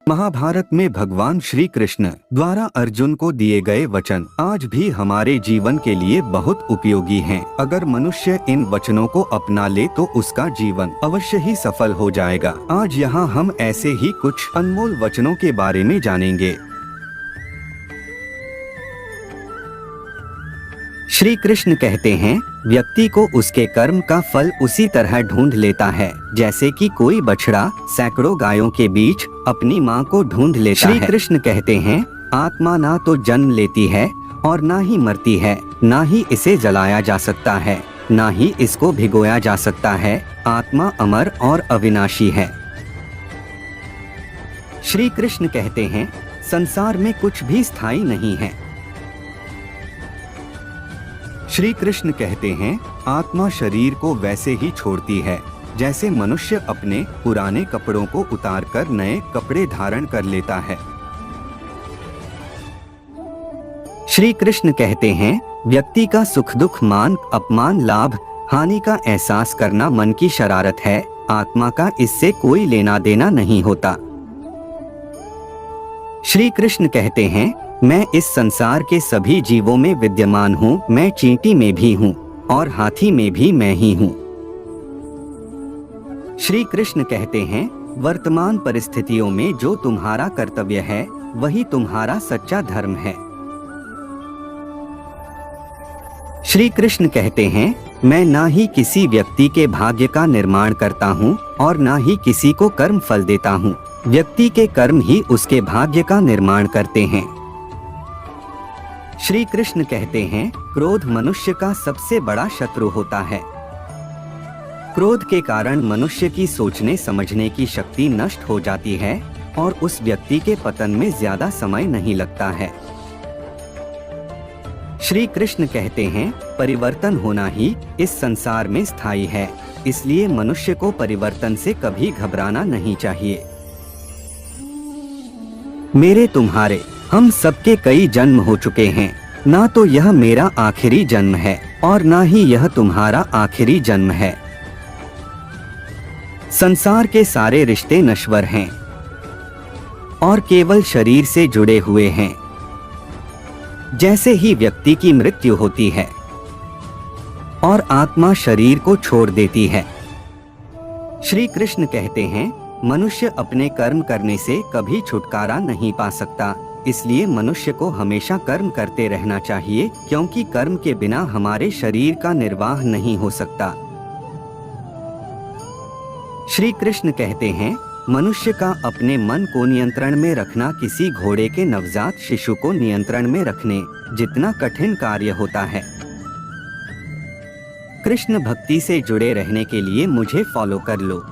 महाभारत में भगवान श्री कृष्ण द्वारा अर्जुन को दिए गए वचन आज भी हमारे जीवन के लिए बहुत उपयोगी हैं। अगर मनुष्य इन वचनों को अपना ले तो उसका जीवन अवश्य ही सफल हो जाएगा। आज यहाँ हम ऐसे ही कुछ अनमोल वचनों के बारे में जानेंगे। श्री कृष्ण कहते हैं, व्यक्ति को उसके कर्म का फल उसी तरह ढूंढ लेता है जैसे कि कोई बछड़ा सैकड़ों गायों के बीच अपनी माँ को ढूंढ लेता है। श्री कृष्ण कहते हैं, आत्मा ना तो जन्म लेती है और ना ही मरती है, ना ही इसे जलाया जा सकता है, ना ही इसको भिगोया जा सकता है। आत्मा अमर और अविनाशी है। श्री कृष्ण कहते हैं, संसार में कुछ भी स्थायी नहीं है। श्री कृष्ण कहते हैं, आत्मा शरीर को वैसे ही छोड़ती है जैसे मनुष्य अपने पुराने कपड़ों को उतारकर नए कपड़े धारण कर लेता है। श्री कृष्ण कहते हैं, व्यक्ति का सुख दुख मान अपमान लाभ हानि का एहसास करना मन की शरारत है। आत्मा का इससे कोई लेना देना नहीं होता। श्री कृष्ण कहते हैं, मैं इस संसार के सभी जीवों में विद्यमान हूँ। मैं चींटी में भी हूँ और हाथी में भी मैं ही हूँ। श्री कृष्ण कहते हैं, वर्तमान परिस्थितियों में जो तुम्हारा कर्तव्य है वही तुम्हारा सच्चा धर्म है। श्री कृष्ण कहते हैं, मैं ना ही किसी व्यक्ति के भाग्य का निर्माण करता हूँ और ना ही किसी को कर्म फल देता हूँ। व्यक्ति के कर्म ही उसके भाग्य का निर्माण करते हैं। श्री कृष्ण कहते हैं, क्रोध मनुष्य का सबसे बड़ा शत्रु होता है। क्रोध के कारण मनुष्य की सोचने समझने की शक्ति नष्ट हो जाती है और उस व्यक्ति के पतन में ज्यादा समय नहीं लगता है। श्री कृष्ण कहते हैं, परिवर्तन होना ही इस संसार में स्थायी है, इसलिए मनुष्य को परिवर्तन से कभी घबराना नहीं चाहिए। मेरे तुम्हारे हम सबके कई जन्म हो चुके हैं, ना तो यह मेरा आखिरी जन्म है और ना ही यह तुम्हारा आखिरी जन्म है। संसार के सारे रिश्ते नश्वर हैं और केवल शरीर से जुड़े हुए हैं। जैसे ही व्यक्ति की मृत्यु होती है और आत्मा शरीर को छोड़ देती है। श्री कृष्ण कहते हैं, मनुष्य अपने कर्म करने से कभी छुटकारा नहीं पा सकता, इसलिए मनुष्य को हमेशा कर्म करते रहना चाहिए, क्योंकि कर्म के बिना हमारे शरीर का निर्वाह नहीं हो सकता। श्री कृष्ण कहते हैं, मनुष्य का अपने मन को नियंत्रण में रखना किसी घोड़े के नवजात शिशु को नियंत्रण में रखने जितना कठिन कार्य होता है। कृष्ण भक्ति से जुड़े रहने के लिए मुझे फॉलो कर लो।